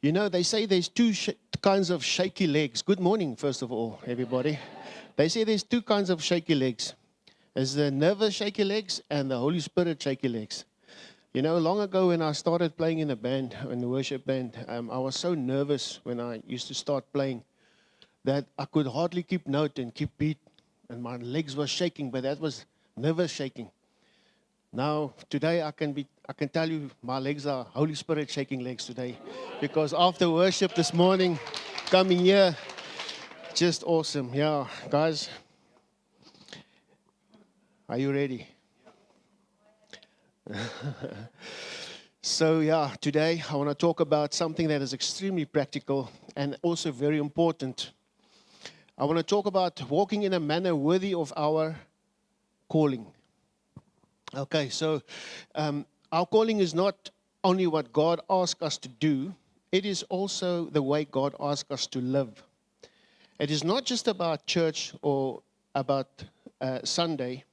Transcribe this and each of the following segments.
You know, they say there's two kinds of shaky legs. Good morning, first of all, everybody. They say there's two kinds of shaky legs. There's the nervous shaky legs and the Holy Spirit shaky legs. You know, long ago when I started playing in a band, in the worship band, I was so nervous when I used to start playing that I could hardly keep note and keep beat, and my legs were shaking, but that was nervous shaking. Now, today I can tell you my legs are Holy Spirit shaking legs today, because after worship this morning, coming here, just awesome. Yeah, guys, are you ready? So yeah, today I want to talk about something that is extremely practical and also very important. I want to talk about walking in a manner worthy of our calling. Okay, so our calling is not only what God asks us to do, it is also the way God asks us to live. It is not just about church or about Sunday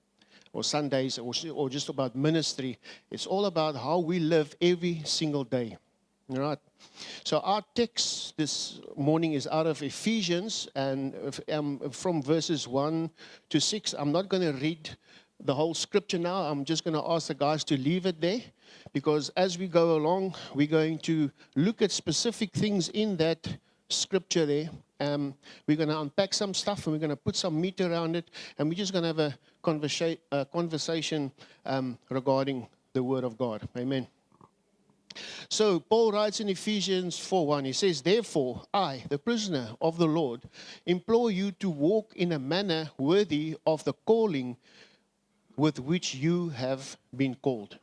or Sundays or just about ministry. It's all about how we live every single day. All right. So our text this morning is out of Ephesians, and from verses 1 to 6. I'm not going to read the whole scripture now. I'm just going to ask the guys to leave it there, because as we go along, we're going to look at specific things in that scripture there. We're going to unpack some stuff, and we're going to put some meat around it, and we're just going to have a conversation regarding the Word of God. Amen. So Paul writes in Ephesians 4:1, he says, "Therefore, I, the prisoner of the Lord, implore you to walk in a manner worthy of the calling with which you have been called."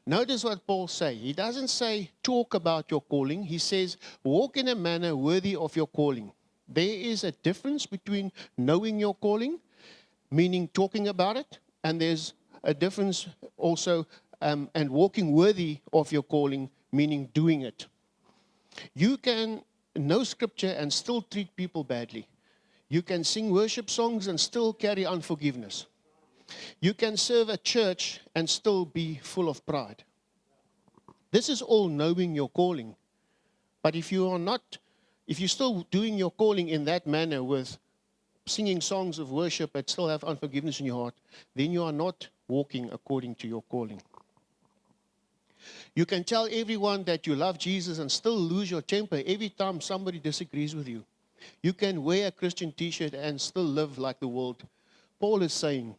Notice what Paul says. He doesn't say talk about your calling. He says walk in a manner worthy of your calling. There is a difference between knowing your calling, meaning talking about it, and there's a difference also and walking worthy of your calling, meaning doing it. You can know scripture and still treat people badly. You can sing worship songs and still carry unforgiveness. You can serve a church and still be full of pride. This is all knowing your calling. But if you're still doing your calling in that manner with singing songs of worship but still have unforgiveness in your heart, then you are not walking according to your calling. You can tell everyone that you love Jesus and still lose your temper every time somebody disagrees with you. You can wear a Christian t-shirt and still live like the world. Paul is saying,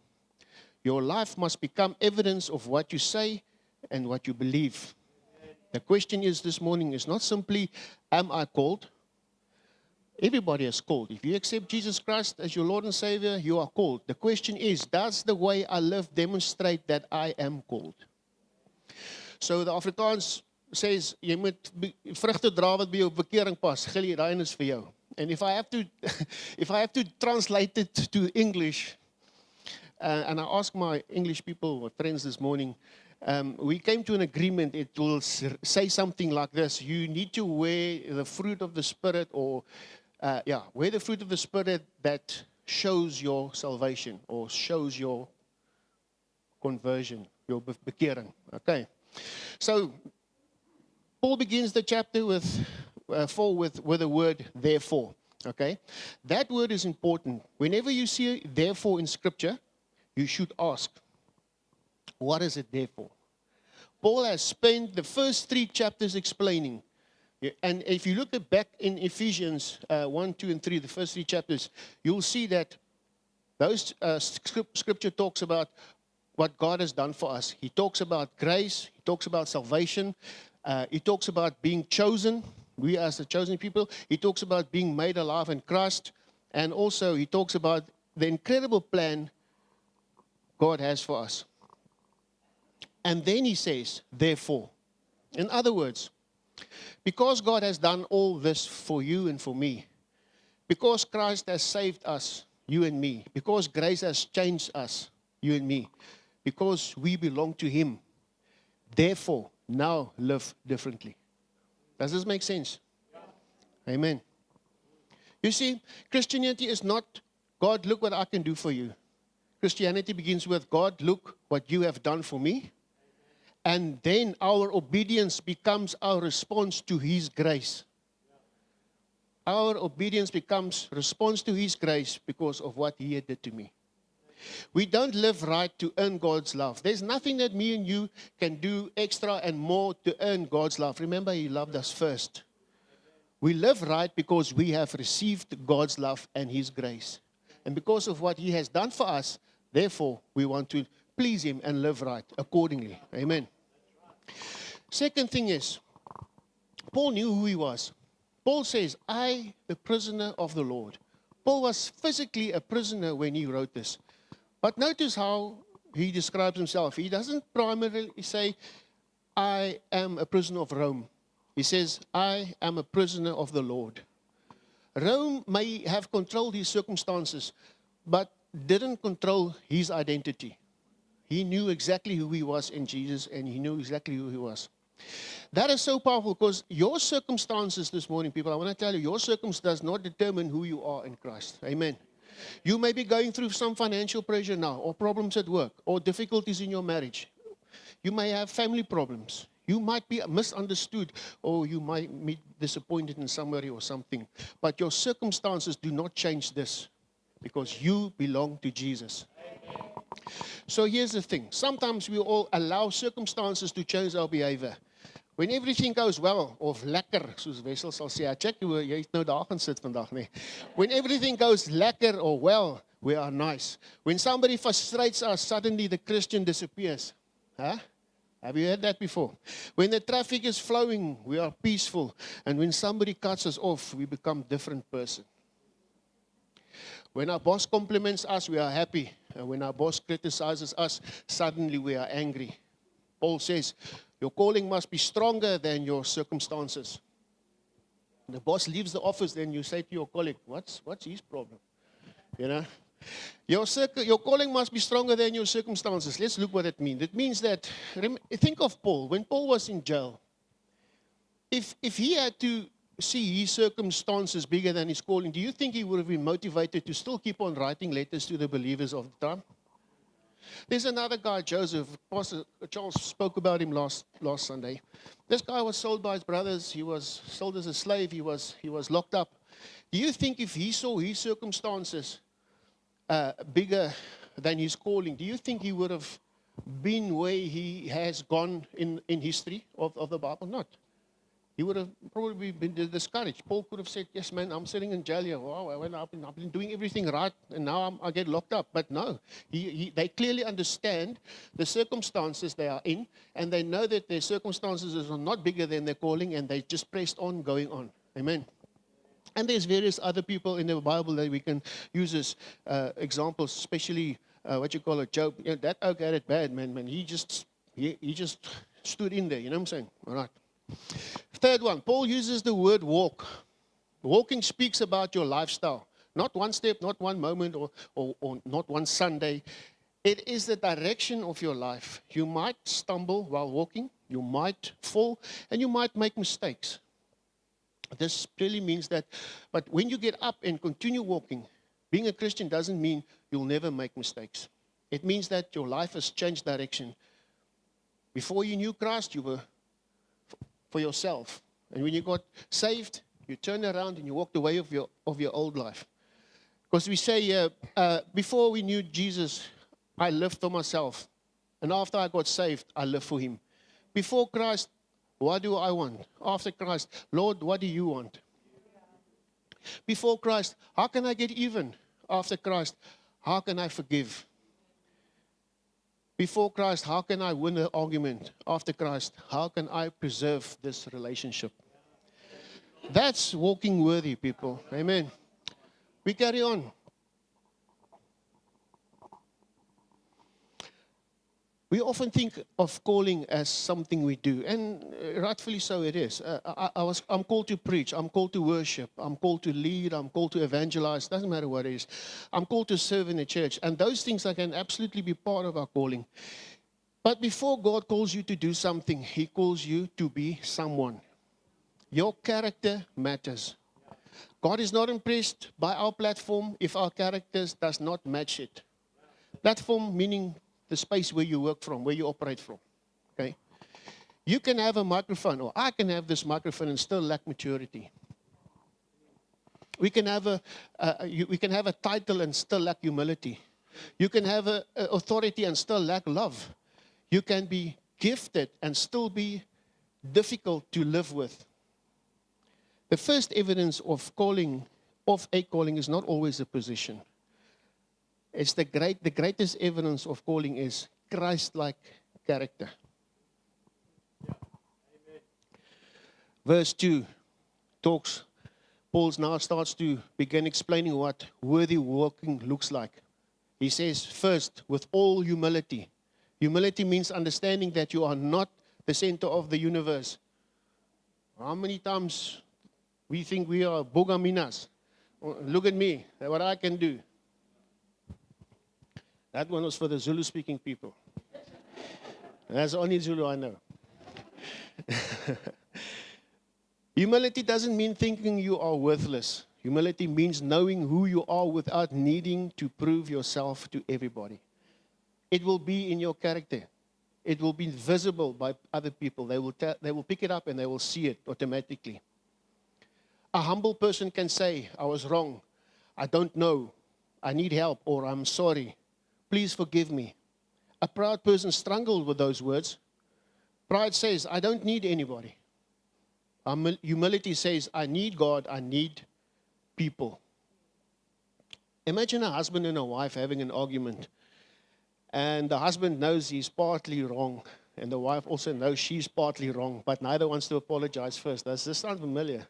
your life must become evidence of what you say and what you believe. The question is this morning is not simply, am I called? Everybody is called. If you accept Jesus Christ as your Lord and Savior, you are called. The question is, does the way I live demonstrate that I am called? So the Afrikaans says, jy moet vrugte dra wat by jou bekering pas. Gil, daai is vir jou. And if I have to translate it to English, and I asked my English people, my friends this morning, we came to an agreement. It will say something like this: you need to wear the fruit of the Spirit, or wear the fruit of the Spirit that shows your salvation or shows your conversion, your bekering. Okay. So Paul begins the chapter with the word therefore. Okay, that word is important. Whenever you see therefore in Scripture, you should ask, what is it there for? Paul has spent the first 3 chapters explaining. Yeah, and if you look back in Ephesians 1, 2, and 3, the first 3 chapters, you'll see that those scripture talks about what God has done for us. He talks about grace. He talks about salvation. He talks about being chosen. We as the chosen people. He talks about being made alive in Christ. And also he talks about the incredible plan God has for us. And then he says, therefore. In other words, because God has done all this for you and for me, because Christ has saved us, you and me, because grace has changed us, you and me, because we belong to Him, therefore, now live differently. Does this make sense? Yeah. Amen. You see, Christianity is not, God, look what I can do for you. Christianity begins with, God, look what you have done for me. And then our obedience becomes our response to His grace. Our obedience becomes response to His grace because of what He did to me. We don't live right to earn God's love. There's nothing that me and you can do extra and more to earn God's love. Remember, He loved us first. We live right because we have received God's love and His grace. And because of what He has done for us, therefore, we want to please Him and live right accordingly. Amen. Second thing is, Paul knew who he was. Paul says, I, the prisoner of the Lord. Paul was physically a prisoner when he wrote this. But notice how he describes himself. He doesn't primarily say, I am a prisoner of Rome. He says, I am a prisoner of the Lord. Rome may have controlled his circumstances, but didn't control his identity. He knew exactly who he was in Jesus, and he knew exactly who he was. That is so powerful because your circumstances this morning, people, I want to tell you, your circumstance does not determine who you are in Christ. Amen. You may be going through some financial pressure now, or problems at work, or difficulties in your marriage. You may have family problems. You might be misunderstood, or you might be disappointed in somebody or something. But your circumstances do not change this because you belong to Jesus. So here's the thing. Sometimes we all allow circumstances to change our behavior. When everything goes well, of lekker, soos Wessel sal sê, check jy het nou daar gaan sit vandag, nee. When everything goes lekker or well, we are nice. When somebody frustrates us, suddenly the Christian disappears. Huh? Have you heard that before? When the traffic is flowing, we are peaceful. And when somebody cuts us off, we become a different person. When our boss compliments us, we are happy. And when our boss criticizes us, suddenly we are angry. Paul says, your calling must be stronger than your circumstances. When the boss leaves the office, then you say to your colleague, what's his problem? You know? Your calling must be stronger than your circumstances. Let's look what it means. It means that, think of Paul. When Paul was in jail, if he had to see his circumstances bigger than his calling, do you think he would have been motivated to still keep on writing letters to the believers of the time? There's another guy, Joseph. Pastor Charles spoke about him last Sunday. This guy was sold by his brothers. He was sold as a slave. He was locked up. Do you think if he saw his circumstances bigger than his calling, do you think he would have been where he has gone in history of the Bible? Not. He would have probably been discouraged. Paul could have said, yes, man, I'm sitting in jail here. Wow, I've been doing everything right, and now I get locked up. But no, they clearly understand the circumstances they are in, and they know that their circumstances are not bigger than their calling, and they just pressed on, going on. Amen. And there's various other people in the Bible that we can use as examples, especially what you call it, Job. You know, that oak had it bad, man. He just stood in there. You know what I'm saying? All right. Third one, Paul uses the word walk. Walking speaks about your lifestyle. Not one step, not one moment, or not one Sunday. It is the direction of your life. You might stumble while walking. You might fall, and you might make mistakes. This really means that, but when you get up and continue walking, being a Christian doesn't mean you'll never make mistakes. It means that your life has changed direction. Before you knew Christ, you were for yourself. And when you got saved, you turned around and you walked away of your old life. Because we say, before we knew Jesus, I lived for myself. And after I got saved, I lived for Him. Before Christ, what do I want? After Christ, Lord, what do you want? Before Christ, how can I get even? After Christ, how can I forgive? Before Christ, how can I win an argument? After Christ, how can I preserve this relationship? That's walking worthy, people. Amen. We carry on. We often think of calling as something we do, and rightfully so it is. I'm called to preach, I'm called to worship, I'm called to lead, I'm called to evangelize, doesn't matter what it is. I'm called to serve in the church, and those things can absolutely be part of our calling. But before God calls you to do something, He calls you to be someone. Your character matters. God is not impressed by our platform if our characters does not match it. Platform meaning the space where you work from, where you operate from. Okay? You can have a microphone, or I can have this microphone and still lack maturity. We can have a title and still lack humility. You can have a authority and still lack love. You can be gifted and still be difficult to live with. The first evidence of a calling is not always a position. It's the greatest evidence of calling is Christ-like character. Verse 2 Paul now starts to begin explaining what worthy walking looks like. He says, first, with all humility. Humility means understanding that you are not the center of the universe. How many times we think we are bogaminas? Look at me, what I can do. That one was for the Zulu-speaking people. That's the only Zulu I know. Humility doesn't mean thinking you are worthless. Humility means knowing who you are without needing to prove yourself to everybody. It will be in your character. It will be visible by other people. They will pick it up and they will see it automatically. A humble person can say, I was wrong. I don't know. I need help, or I'm sorry. Please forgive me. A proud person struggles with those words. Pride says, I don't need anybody. Humility says, I need God, I need people. Imagine a husband and a wife having an argument. And the husband knows he's partly wrong. And the wife also knows she's partly wrong. But neither wants to apologize first. Does this sound familiar?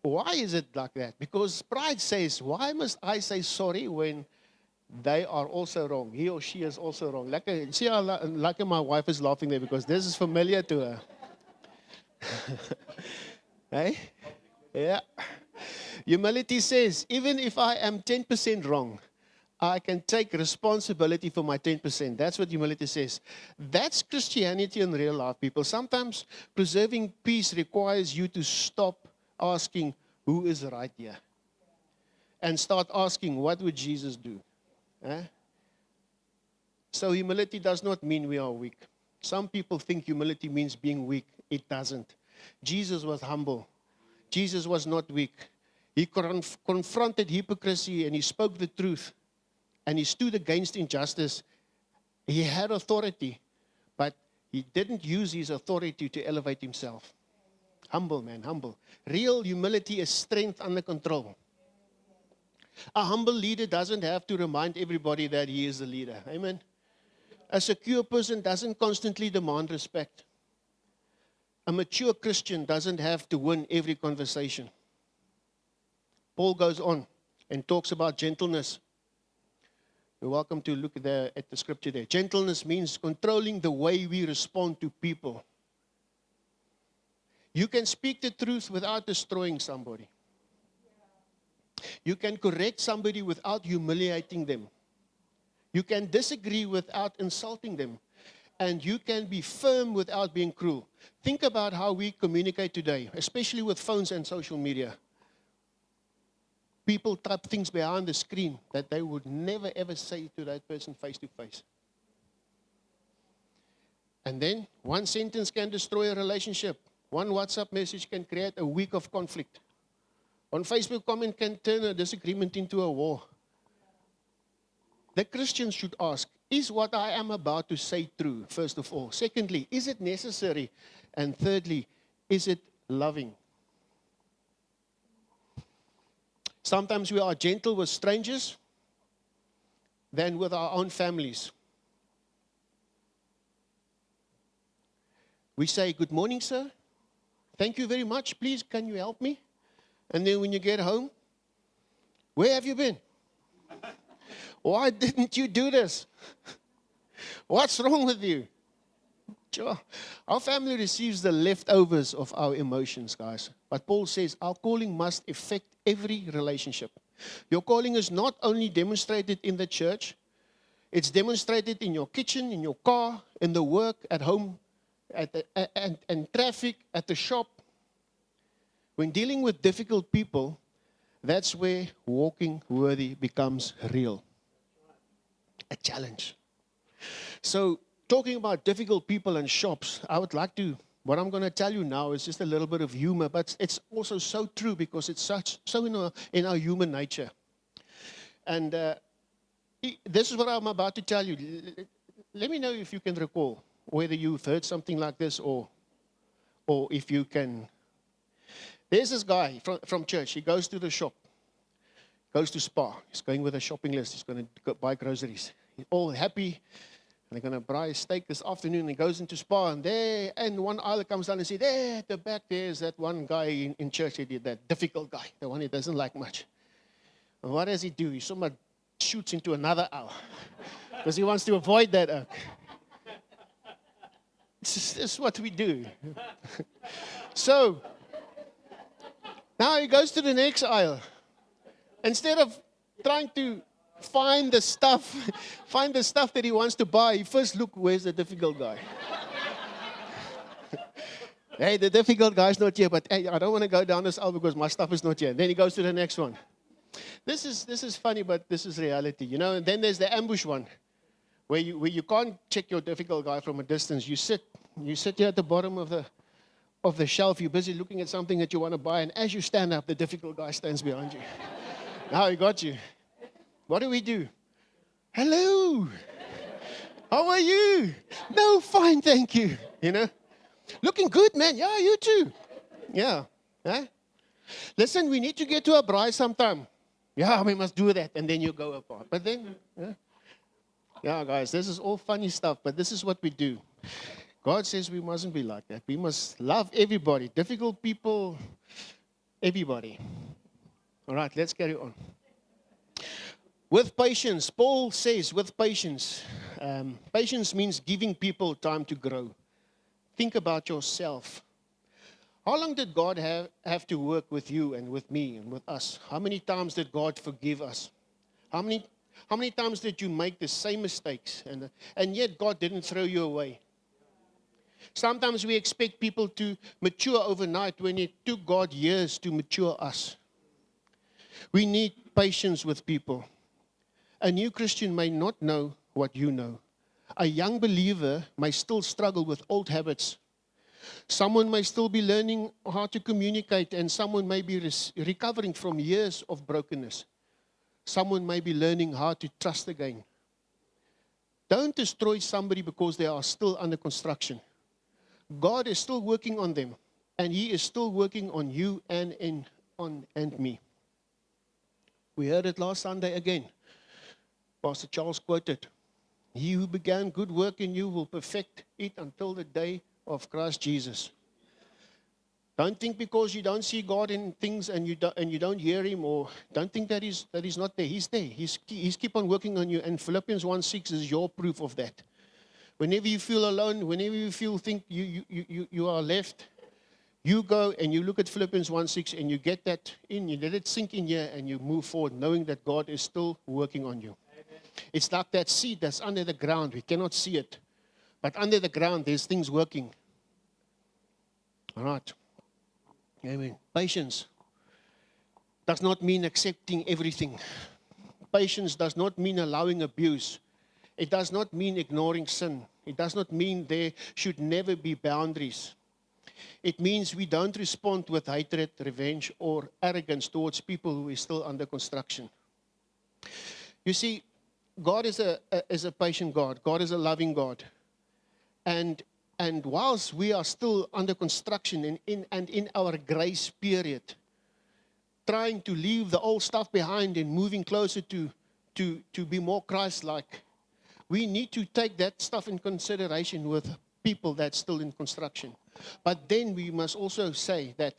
Why is it like that? Because pride says, why must I say sorry when they are also wrong? He or she is also wrong. See how lucky my wife is laughing there because this is familiar to her. Hey? Yeah. Humility says, even if I am 10% wrong, I can take responsibility for my 10%. That's what humility says. That's Christianity in real life, people. Sometimes preserving peace requires you to stop asking, who is right here? And start asking, what would Jesus do? So humility does not mean we are weak. Some people think humility means being weak. It doesn't. Jesus was humble. Jesus was not weak. He confronted hypocrisy and he spoke the truth. And he stood against injustice. He had authority, but he didn't use his authority to elevate himself. Humble, man, humble. Real humility is strength under control. A humble leader doesn't have to remind everybody that he is the leader. Amen. A secure person doesn't constantly demand respect. A mature Christian doesn't have to win every conversation. Paul goes on and talks about gentleness. You're welcome to look at the scripture there. Gentleness means controlling the way we respond to people. You can speak the truth without destroying somebody. You can correct somebody without humiliating them. You can disagree without insulting them. And you can be firm without being cruel. Think about how we communicate today, especially with phones and social media. People type things behind the screen that they would never ever say to that person face to face. And then one sentence can destroy a relationship. One WhatsApp message can create a week of conflict. One Facebook comment can turn a disagreement into a war. the Christians should ask, is what I am about to say true, first of all? Secondly, is it necessary? And thirdly, is it loving? Sometimes we are gentle with strangers than with our own families. We say, good morning, sir. Thank you very much. Please, can you help me? And then when you get home, where have you been? Why didn't you do this? What's wrong with you? Sure. Our family receives the leftovers of our emotions, guys. But Paul says our calling must affect every relationship. Your calling is not only demonstrated in the church, it's demonstrated in your kitchen, in your car, in the work, at home, and traffic, at the shop. When dealing with difficult people, that's where walking worthy becomes real. A challenge. So, talking about difficult people and shops, I would like to, what I'm going to tell you now is just a little bit of humor, but it's also so true because it's so in our human nature. And this is what I'm about to tell you. Let me know if you can recall whether you've heard something like this or if you can. There's this guy from church. He goes to the shop, goes to Spar. He's going with a shopping list. He's going to go buy groceries. He's all happy. And they're going to buy steak this afternoon. He goes into Spar, and one aisle comes down and says, there at the back, there's that one guy in church. He did that difficult guy, the one he doesn't like much. And what does he do? He somewhat shoots into another aisle because he wants to avoid that. This is what we do. So, now he goes to the next aisle. Instead of trying to find the stuff that he wants to buy, he first look, where's the difficult guy? Hey, the difficult guy's not here, but hey, I don't want to go down this aisle because my stuff is not here. Then he goes to the next one. This is funny, but this is reality, you know. And then there's the ambush one, where you can't check your difficult guy from a distance. You sit here at the bottom of the shelf. You're busy looking at something that you want to buy, and as you stand up, the difficult guy stands behind you. Now he got you. What do? Hello. How are you? No, fine, thank you. You know, looking good, man. Yeah, you too. Yeah. Huh? Listen, we need to get to a bride sometime. Yeah, we must do that, and then you go apart. But then, yeah, guys, this is all funny stuff, but this is what we do. God says we mustn't be like that. We must love everybody, difficult people, everybody. All right, let's carry on. With patience, Paul says, with patience. Patience means giving people time to grow. Think about yourself. How long did God have to work with you and with me and with us? How many times did God forgive us? How many times did you make the same mistakes? And yet God didn't throw you away. Sometimes we expect people to mature overnight when it took God years to mature us. We need patience with people. A new Christian may not know what you know. A young believer may still struggle with old habits. Someone may still be learning how to communicate, and someone may be recovering from years of brokenness. Someone may be learning how to trust again. Don't destroy somebody because they are still under construction. God is still working on them, and He is still working on you and me. We heard it last Sunday again. Pastor Charles quoted, "He who began good work in you will perfect it until the day of Christ Jesus." Don't think because you don't see God in things and you don't hear Him, or don't think that He's not there. He's there. He's keep on working on you. And Philippians 1:6 is your proof of that. Whenever you feel alone, whenever you think you are left, you go and you look at Philippians 1:6 and you get that in. You let it sink in here and you move forward, knowing that God is still working on you. It's like that seed that's under the ground. We cannot see it. But under the ground, there's things working. All right. Amen. Patience does not mean accepting everything. Patience does not mean allowing abuse. It does not mean ignoring sin. It does not mean there should never be boundaries. It means we don't respond with hatred, revenge, or arrogance towards people who are still under construction. You see, God is a patient God. God is a loving God. And whilst we are still under construction and in our grace period, trying to leave the old stuff behind and moving closer to be more Christ-like, we need to take that stuff in consideration with people that's still in construction. But then we must also say that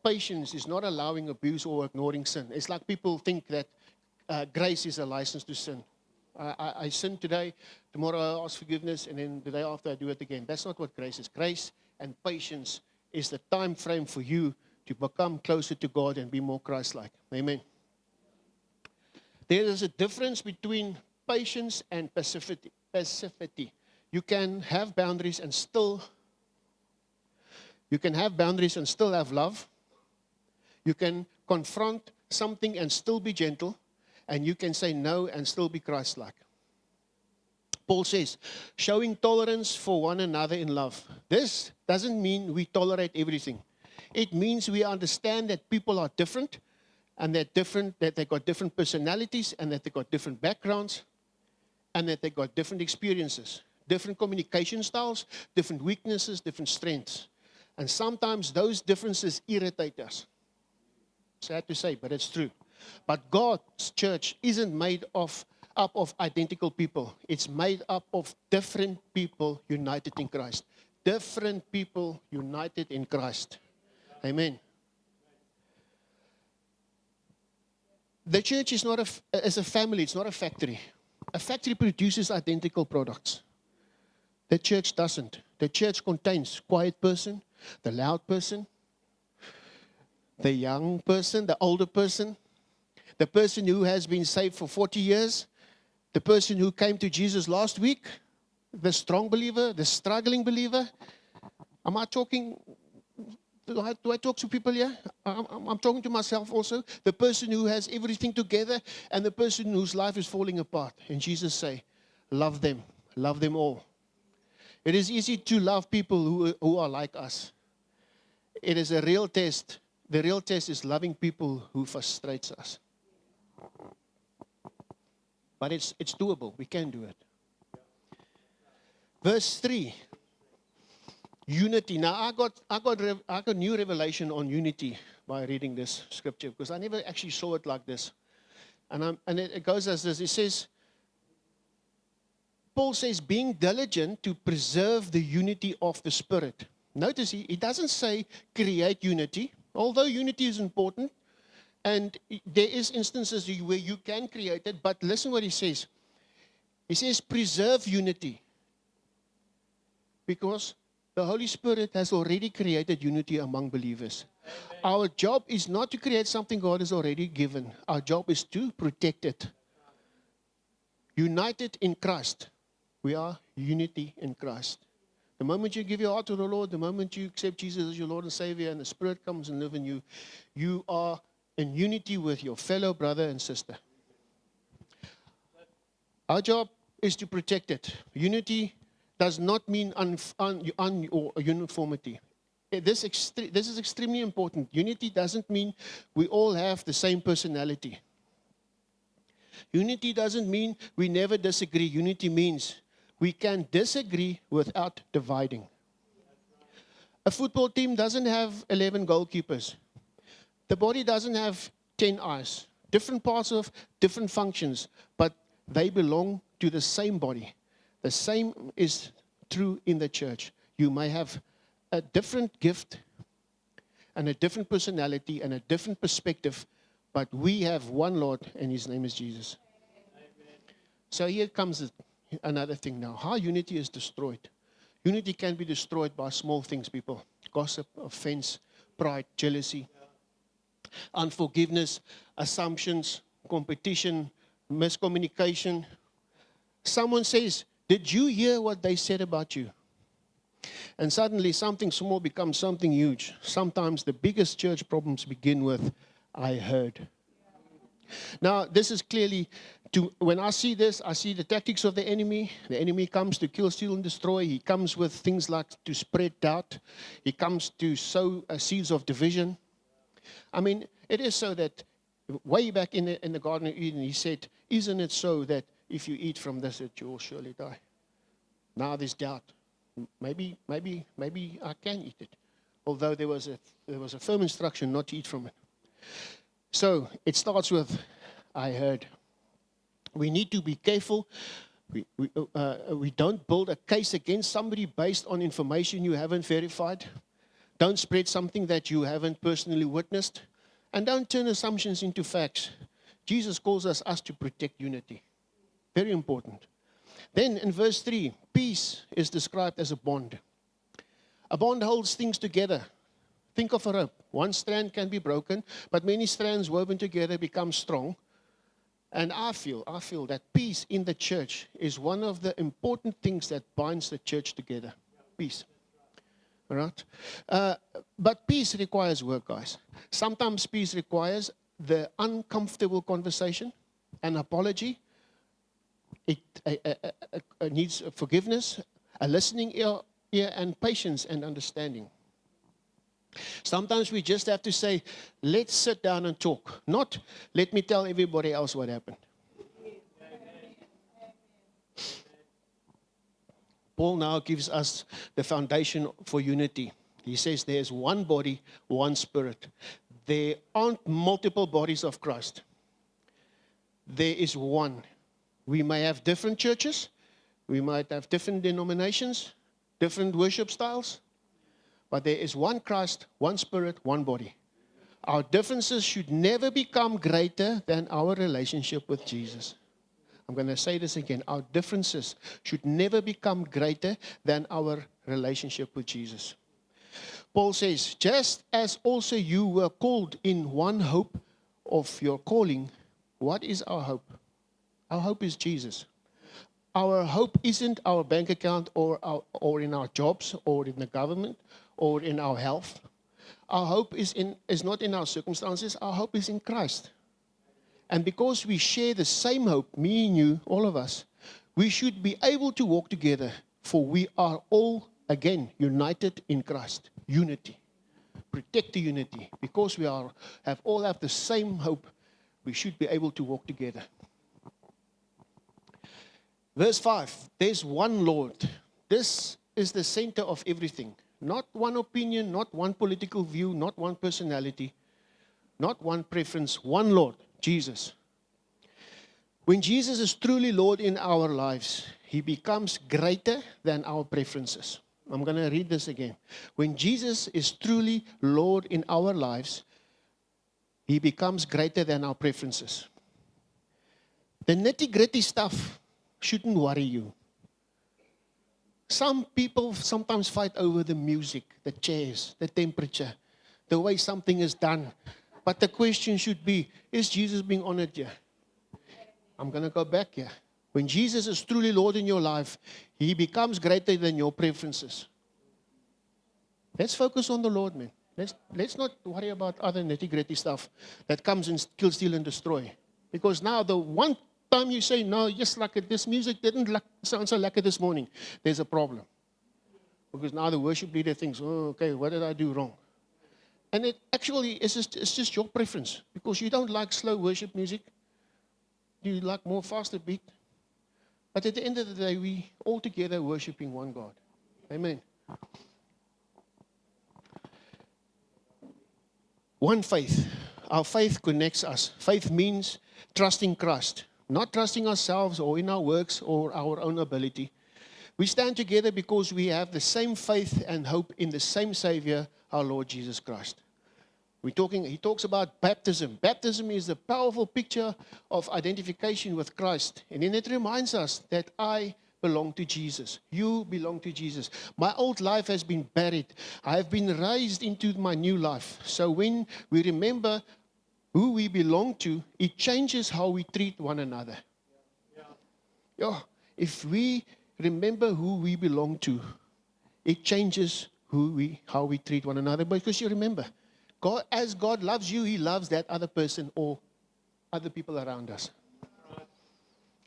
patience is not allowing abuse or ignoring sin. It's like people think that grace is a license to sin. I sin today, tomorrow I ask forgiveness, and then the day after I do it again. That's not what grace is. Grace and patience is the time frame for you to become closer to God and be more Christ-like. Amen. There is a difference between patience and passivity. You can have boundaries and still have love. You can confront something and still be gentle. And you can say no and still be Christ-like. Paul says, showing tolerance for one another in love. This doesn't mean we tolerate everything. It means we understand that people are different, and that they got different personalities, and that they got different backgrounds, and that they got different experiences, different communication styles, different weaknesses, different strengths. And sometimes those differences irritate us. Sad to say, but it's true. But God's church isn't made up of identical people. It's made up of different people united in Christ. Different people united in Christ. Amen. The church is not as a family, it's not a factory. A factory produces identical products. The church doesn't. The church contains quiet person, the loud person, the young person, the older person, the person who has been saved for 40 years, the person who came to Jesus last week, the strong believer, the struggling believer. Am I talking, do I talk to people here? I'm talking to myself also. The person who has everything together and the person whose life is falling apart. And Jesus say, love them all. It is easy to love people who are like us. It is a real test. The real test is loving people who frustrates us. But it's doable. We can do it. Verse 3. Unity. Now I got new revelation on unity by reading this scripture, because I never actually saw it like this. And it goes as this. It says, Paul says, being diligent to preserve the unity of the Spirit. Notice he doesn't say create unity, although unity is important. And there is instances where you can create it, but listen what he says. He says preserve unity. Because the Holy Spirit has already created unity among believers. Amen. Our job is not to create something God has already given. Our job is to protect it. United in Christ. We are unity in Christ. The moment you give your heart to the Lord, the moment you accept Jesus as your Lord and Savior, and the Spirit comes and lives in you, you are in unity with your fellow brother and sister. Our job is to protect it. Unity does not mean or uniformity. This is extremely important. Unity doesn't mean we all have the same personality. Unity doesn't mean we never disagree. Unity means we can disagree without dividing. A football team doesn't have 11 goalkeepers. The body doesn't have 10 eyes. Different parts of different functions, but they belong to the same body. The same is true in the church. You may have a different gift and a different personality and a different perspective, but we have one Lord, and His name is Jesus. Amen. So here comes another thing now. How unity is destroyed. Unity can be destroyed by small things, people. Gossip, offense, pride, jealousy, unforgiveness, assumptions, competition, miscommunication. Someone says, did you hear what they said about you? And suddenly something small becomes something huge. Sometimes the biggest church problems begin with, I heard. Now, this is clearly, when I see this, I see the tactics of the enemy. The enemy comes to kill, steal, and destroy. He comes with things like to spread doubt. He comes to sow seeds of division. I mean, it is so that way back in the Garden of Eden, he said, isn't it so that if you eat from this, that you will surely die? Now there's doubt. Maybe I can eat it. Although there was a firm instruction not to eat from it. So it starts with, I heard. We need to be careful. We don't build a case against somebody based on information you haven't verified. Don't spread something that you haven't personally witnessed. And don't turn assumptions into facts. Jesus calls us to protect unity. Very important. Then in verse 3, peace is described as a bond. A bond holds things together. Think of a rope. One strand can be broken, but many strands woven together become strong. And I feel that peace in the church is one of the important things that binds the church together. Peace. All right? But peace requires work, guys. Sometimes peace requires the uncomfortable conversation, an apology. It needs forgiveness, a listening ear, and patience and understanding. Sometimes we just have to say, let's sit down and talk. Not, let me tell everybody else what happened. Paul now gives us the foundation for unity. He says there's one body, one spirit. There aren't multiple bodies of Christ. There is one. We may have different churches. We might have different denominations, different worship styles. But there is one Christ, one Spirit, one body. Our differences should never become greater than our relationship with Jesus. I'm going to say this again. Our differences should never become greater than our relationship with Jesus. Paul says, just as also you were called in one hope of your calling, what is our hope? Our hope is Jesus. Our hope isn't our bank account or in our jobs or in the government or in our health. Our hope is not in our circumstances. Our hope is in Christ. And because we share the same hope, me and you, all of us, we should be able to walk together, for we are all, again, united in Christ. Unity. Protect the unity. Because we all have the same hope, we should be able to walk together. Verse 5, there's one Lord. This is the center of everything. Not one opinion, not one political view, not one personality, not one preference, one Lord, Jesus. When Jesus is truly Lord in our lives, He becomes greater than our preferences. I'm going to read this again. When Jesus is truly Lord in our lives, He becomes greater than our preferences. The nitty-gritty stuff shouldn't worry you. Some people sometimes fight over the music, the chairs, the temperature, the way something is done. But the question should be, is Jesus being honored here? I'm going to go back here. When Jesus is truly Lord in your life, He becomes greater than your preferences. Let's focus on the Lord, man. Let's not worry about other nitty-gritty stuff that comes and kill, steal, and destroy. Because now the one time you say, no, yes, like this music didn't sound so lekker this morning, there's a problem. Because now the worship leader thinks, oh, okay, what did I do wrong? And it actually is it's just your preference. Because you don't like slow worship music. You like more faster beat. But at the end of the day, we all together worshiping one God. Amen. One faith. Our faith connects us. Faith means trusting Christ. Not trusting ourselves or in our works or our own ability. We stand together because we have the same faith and hope in the same Savior, our Lord Jesus Christ. He talks about baptism. Baptism is a powerful picture of identification with Christ. And then it reminds us that I belong to Jesus. You belong to Jesus. My old life has been buried. I have been raised into my new life. So when we remember who we belong to, it changes how we treat one another. Yeah. If we remember who we belong to, it changes how we treat one another. Because you remember, as God loves you, He loves that other person or other people around us.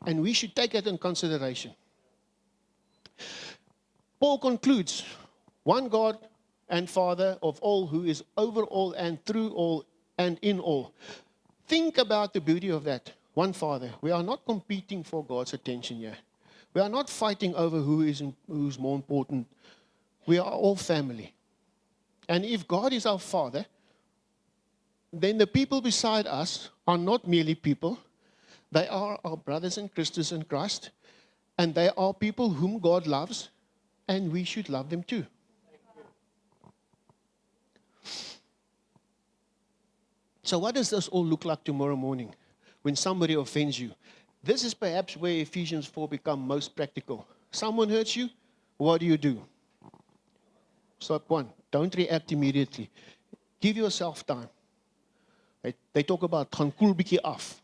And we should take that in consideration. Paul concludes, one God and Father of all, who is over all and through all and in all. Think about the beauty of that. one Father. We are not competing for God's attention here. We are not fighting over who's more important. We are all family. And if God is our Father, then the people beside us are not merely people. They are our brothers and sisters in Christ. And they are people whom God loves, and we should love them too. So what does this all look like tomorrow morning when somebody offends you? This is perhaps where Ephesians 4 become most practical. Someone hurts you, what do? Step 1, don't react immediately. Give yourself time. They talk about gaan koel bietjie af.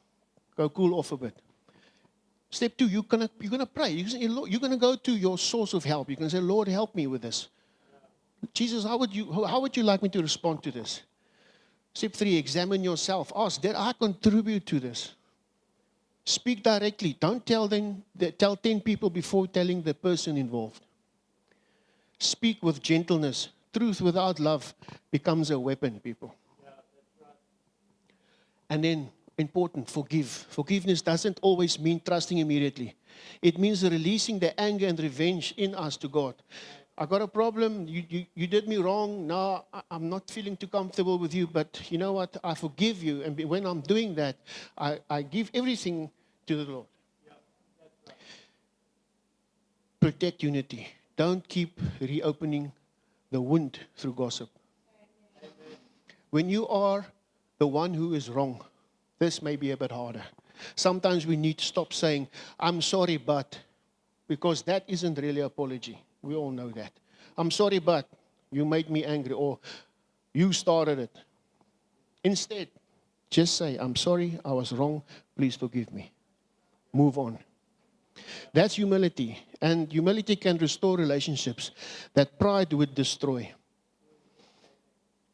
Go cool off a bit. Step 2, you're gonna pray. You're gonna go to your source of help. You're gonna say, Lord, help me with this. Jesus, how would you like me to respond to this? Step 3, examine yourself. Ask, did I contribute to this? Speak directly. Don't tell 10 people before telling the person involved. Speak with gentleness. Truth without love becomes a weapon, people. Yeah, that's right. And then, important, forgive. Forgiveness doesn't always mean trusting immediately. It means releasing the anger and revenge in us to God. I got a problem, you did me wrong, now I'm not feeling too comfortable with you, but you know what, I forgive you, and when I'm doing that, I give everything to the Lord. Yeah, that's right. Protect unity. Don't keep reopening the wound through gossip. Amen. When you are the one who is wrong, this may be a bit harder. Sometimes we need to stop saying, I'm sorry, but, because that isn't really apology. We all know that. I'm sorry, but you made me angry, or you started it. Instead, just say, I'm sorry, I was wrong, please forgive me. Move on. That's humility. And humility can restore relationships that pride would destroy.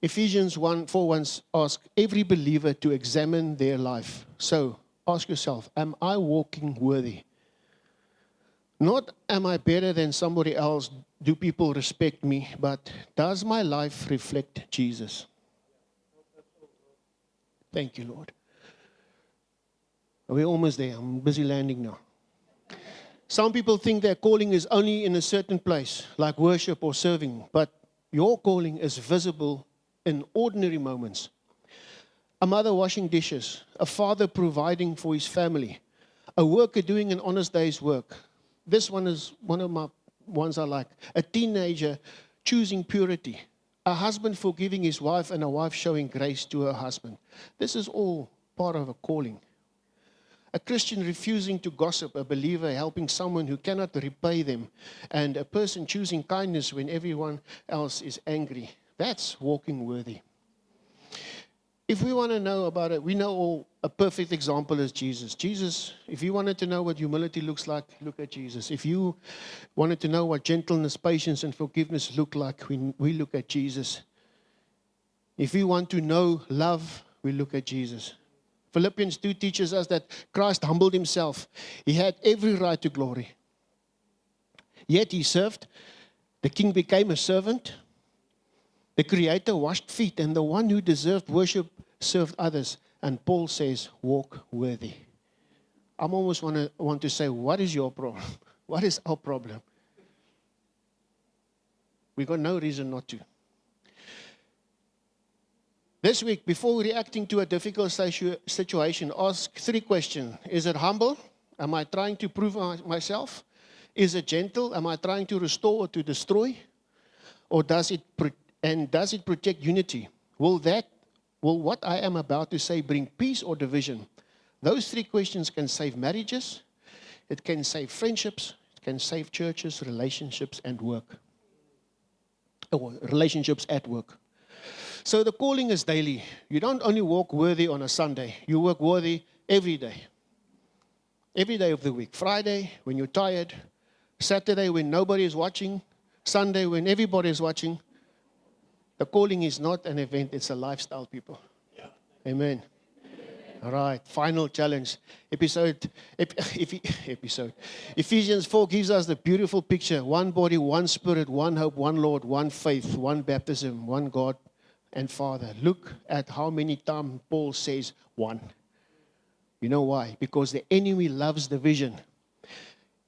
Ephesians 1:4 asks every believer to examine their life. So, ask yourself, am I walking worthy? Not am I better than somebody else, do people respect me, but does my life reflect Jesus? Thank you, Lord. We're almost there. I'm busy landing now. Some people think their calling is only in a certain place, like worship or serving, but your calling is visible in ordinary moments. A mother washing dishes, a father providing for his family, a worker doing an honest day's work. This one is one of my ones I like. A teenager choosing purity. A husband forgiving his wife, and a wife showing grace to her husband. This is all part of a calling. A Christian refusing to gossip, a believer helping someone who cannot repay them, and a person choosing kindness when everyone else is angry. That's walking worthy. If we want to know about it, we know all, a perfect example is Jesus. Jesus, if you wanted to know what humility looks like, look at Jesus. If you wanted to know what gentleness, patience, and forgiveness look like, we look at Jesus. If we want to know love, we look at Jesus. Philippians 2 teaches us that Christ humbled himself. He had every right to glory. Yet he served. The king became a servant. The Creator washed feet, and the one who deserved worship served others. And Paul says, walk worthy. I almost want to say, what is your problem? What is our problem? We've got no reason not to. This week, before reacting to a difficult situation, ask 3 questions. Is it humble? Am I trying to prove myself? Is it gentle? Am I trying to restore or to destroy? Or does it protect unity? Will what I am about to say bring peace or division? Those 3 questions can save marriages, it can save friendships, it can save churches, relationships, and work. Or relationships at work. So the calling is daily. You don't only walk worthy on a Sunday. You work worthy every day. Every day of the week. Friday, when you're tired. Saturday, when nobody is watching. Sunday, when everybody is watching. The calling is not an event, it's a lifestyle, people. Yeah. Amen. All right, final challenge. Ephesians 4 gives us the beautiful picture. One body, one spirit, one hope, one Lord, one faith, one baptism, one God and Father. Look at how many times Paul says one. You know why? Because the enemy loves division.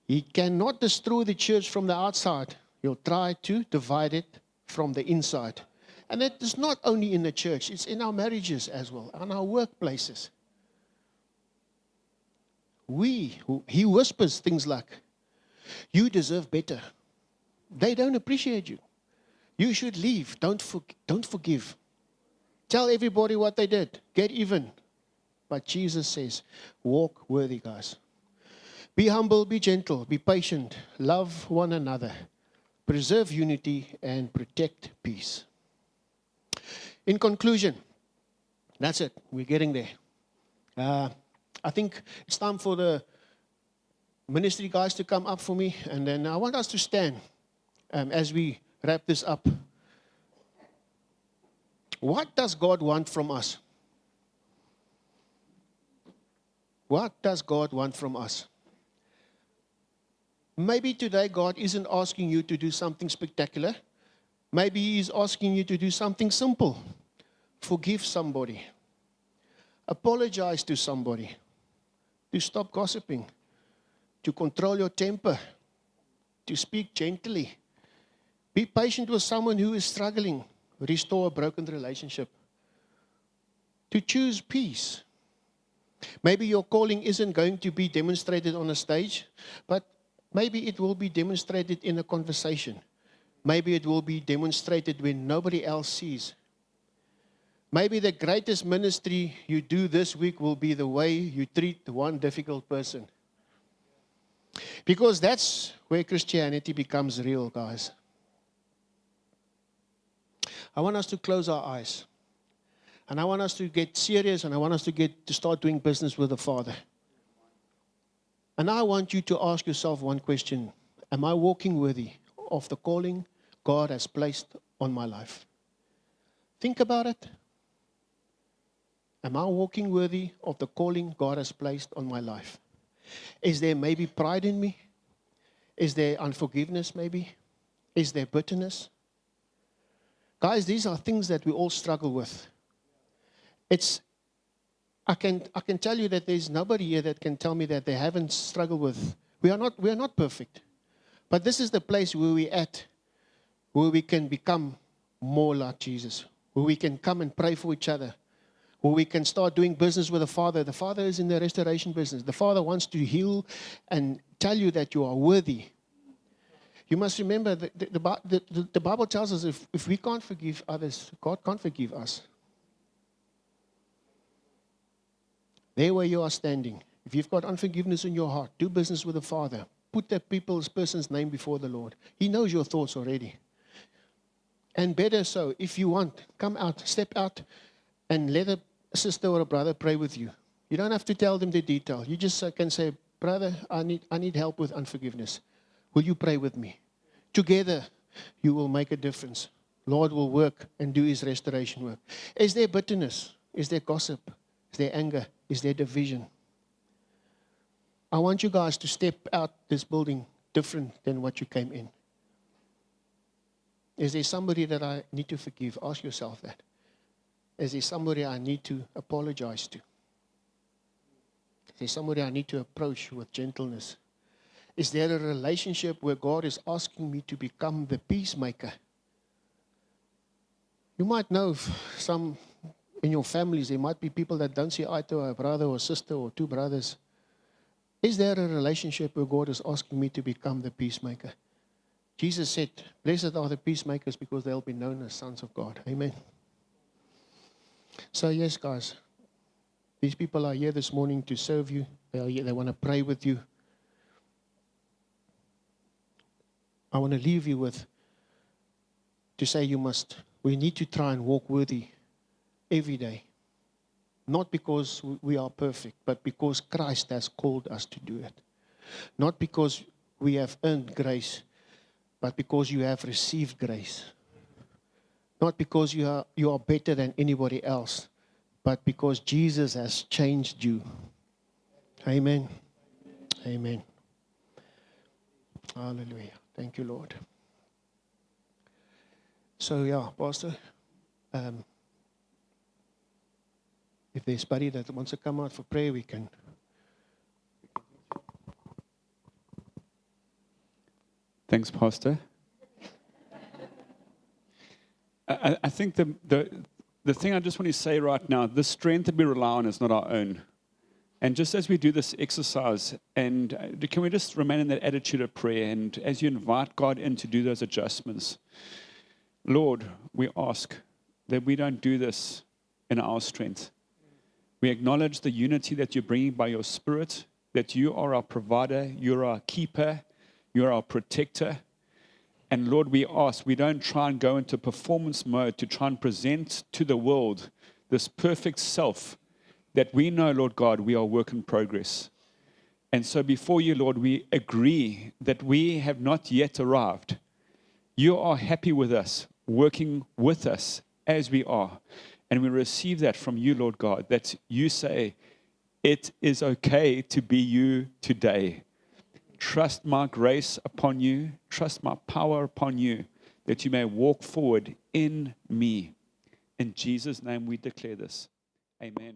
He cannot destroy the church from the outside. He'll try to divide it from the inside. And it is not only in the church, it's in our marriages as well, in our workplaces. He whispers things like, you deserve better. They don't appreciate you. You should leave. Don't forgive. Tell everybody what they did. Get even. But Jesus says, walk worthy, guys. Be humble, be gentle, be patient, love one another, preserve unity, and protect peace. In conclusion, that's it. We're getting there. I think it's time for the ministry guys to come up for me, and then I want us to stand as we wrap this up. What does God want from us? What does God want from us? Maybe today God isn't asking you to do something spectacular. Maybe He's asking you to do something simple. Forgive somebody. Apologize to somebody. To stop gossiping. To control your temper. To speak gently. Be patient with someone who is struggling. Restore a broken relationship. To choose peace. Maybe your calling isn't going to be demonstrated on a stage, but maybe it will be demonstrated in a conversation. Maybe it will be demonstrated when nobody else sees. Maybe the greatest ministry you do this week will be the way you treat one difficult person. Because that's where Christianity becomes real, guys. I want us to close our eyes. And I want us to get serious, and I want us to start doing business with the Father. And I want you to ask yourself one question. Am I walking worthy of the calling God has placed on my life? Think about it. Am I walking worthy of the calling God has placed on my life? Is there maybe pride in me? Is there unforgiveness maybe? Is there bitterness? Guys, these are things that we all struggle with. I can tell you that there's nobody here that can tell me that they haven't struggled with. We are not perfect. But this is the place where we're at, where we can become more like Jesus, where we can come and pray for each other, where we can start doing business with the Father. The Father is in the restoration business. The Father wants to heal and tell you that you are worthy. You must remember that the Bible tells us if we can't forgive others, God can't forgive us. There where you are standing, if you've got unforgiveness in your heart, do business with the Father. Put that person's name before the Lord. He knows your thoughts already. And better so, if you want, come out, step out, and let a sister or a brother pray with you. You don't have to tell them the detail. You just can say, brother, I need help with unforgiveness. Will you pray with me? Together, you will make a difference. Lord will work and do His restoration work. Is there bitterness? Is there gossip? Is there anger? Is there division? I want you guys to step out this building different than what you came in. Is there somebody that I need to forgive? Ask yourself that. Is there somebody I need to apologize to? Is there somebody I need to approach with gentleness? Is there a relationship where God is asking me to become the peacemaker? You might know some in your families, there might be people that don't see eye to a brother or sister or two brothers. Is there a relationship where God is asking me to become the peacemaker? Jesus said, blessed are the peacemakers because they'll be known as sons of God. Amen. So yes, guys, these people are here this morning to serve you. They are here, they want to pray with you. I want to leave you with, to say we need to try and walk worthy every day. Not because we are perfect, but because Christ has called us to do it. Not because we have earned grace, but because you have received grace. Not because you are better than anybody else, but because Jesus has changed you. Amen. Amen. Hallelujah. Thank you, Lord. So, yeah, Pastor, If there's somebody that wants to come out for prayer, we can. Thanks, Pastor. I think the thing I just want to say right now, the strength that we rely on is not our own. And just as we do this exercise, and can we just remain in that attitude of prayer? And as you invite God in to do those adjustments, Lord, we ask that we don't do this in our strength. We acknowledge the unity that you're bringing by your Spirit, that you are our provider, you're our keeper, you're our protector. And Lord, we ask, we don't try and go into performance mode to try and present to the world this perfect self that we know, Lord God, we are work in progress. And so before you, Lord, we agree that we have not yet arrived. You are happy with us, working with us as we are. And we receive that from you, Lord God, that you say, it is okay to be you today. Trust my grace upon you, trust my power upon you, that you may walk forward in me. In Jesus' name we declare this. Amen.